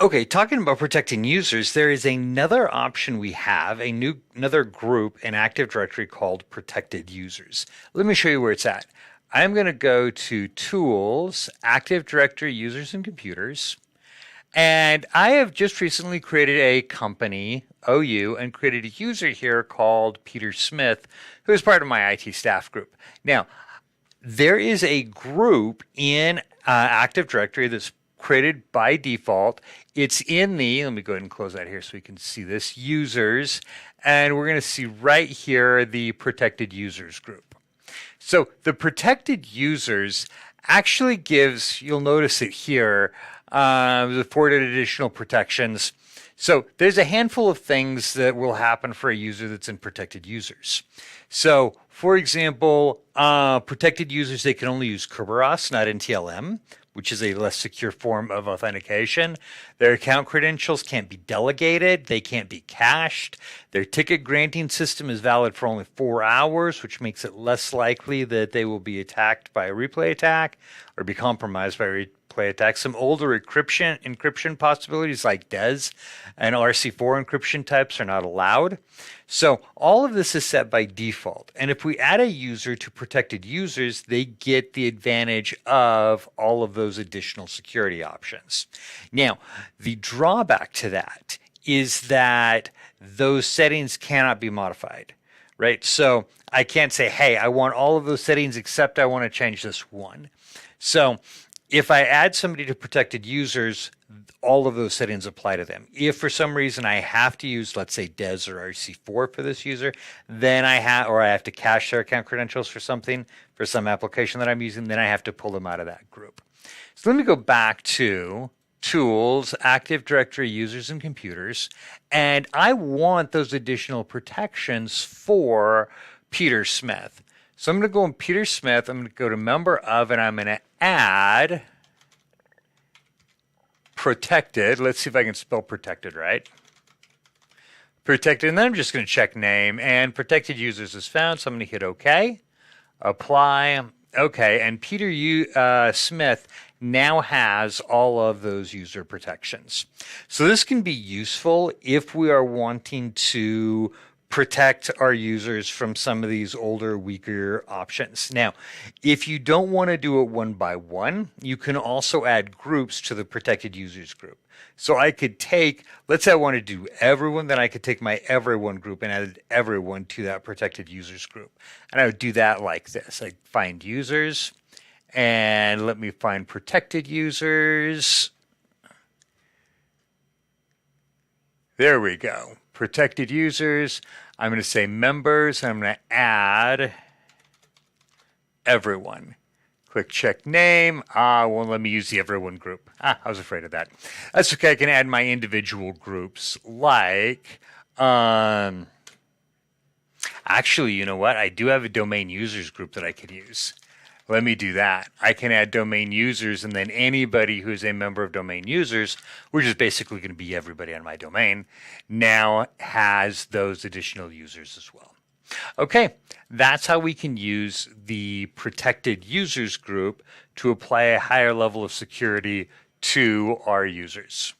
Okay, talking about protecting users, there is another option we have, another group in Active Directory called protected users. Let me show you where it's at. I'm going to go to Tools, Active Directory Users and Computers, and I have just recently created a company, OU, and created a user here called Peter Smith, who is part of my IT staff group. Now, there is a group in Active Directory that's created by default. It's in let me go ahead and close that here so we can see this, users, and we're going to see right here the protected users group. So the protected users actually gives, you'll notice it here, afforded additional protections. So there's a handful of things that will happen for a user that's in protected users. So for example, protected users, they can only use Kerberos, not NTLM, which is a less secure form of authentication. Their account credentials can't be delegated. They can't be cached. Their ticket granting system is valid for only 4 hours, which makes it less likely that they will be attacked by a replay attack or be compromised by a replay attack. Some older encryption possibilities like DES and RC4 encryption types are not allowed. So all of this is set by default. And if we add a user to protected users, they get the advantage of all of those additional security options. Now, the drawback to that is that those settings cannot be modified, right? So I can't say, hey, I want all of those settings except I want to change this one. So if I add somebody to protected users, all of those settings apply to them. If for some reason I have to use, let's say, DES or RC4 for this user, then I have to cache their account credentials for something, for some application that I'm using, then I have to pull them out of that group. So let me go back to Tools, Active Directory Users and Computers, and I want those additional protections for Peter Smith. So I'm going to go in Peter Smith, I'm going to go to Member Of, and I'm going to add protected. Let's see if I can spell protected right. Protected, and then I'm just going to check name, and protected users is found, so I'm going to hit OK, apply, OK, and Peter Smith now has all of those user protections. So this can be useful if we are wanting to protect our users from some of these older, weaker options. Now, if you don't want to do it one by one, you can also add groups to the protected users group. So I could take, let's say I want to do everyone, then I could take my everyone group and add everyone to that protected users group. And I would do that like this. I'd find users, and let me find protected users. There we go. Protected users. I'm going to say members, and I'm going to add everyone. Click check name. Won't let me use the everyone group. I was afraid of that. That's okay. I can add my individual groups like, actually, you know what? I do have a domain users group that I could use. Let me do that. I can add domain users, and then anybody who's a member of domain users, which is basically going to be everybody on my domain, now has those additional users as well. Okay, that's how we can use the protected users group to apply a higher level of security to our users.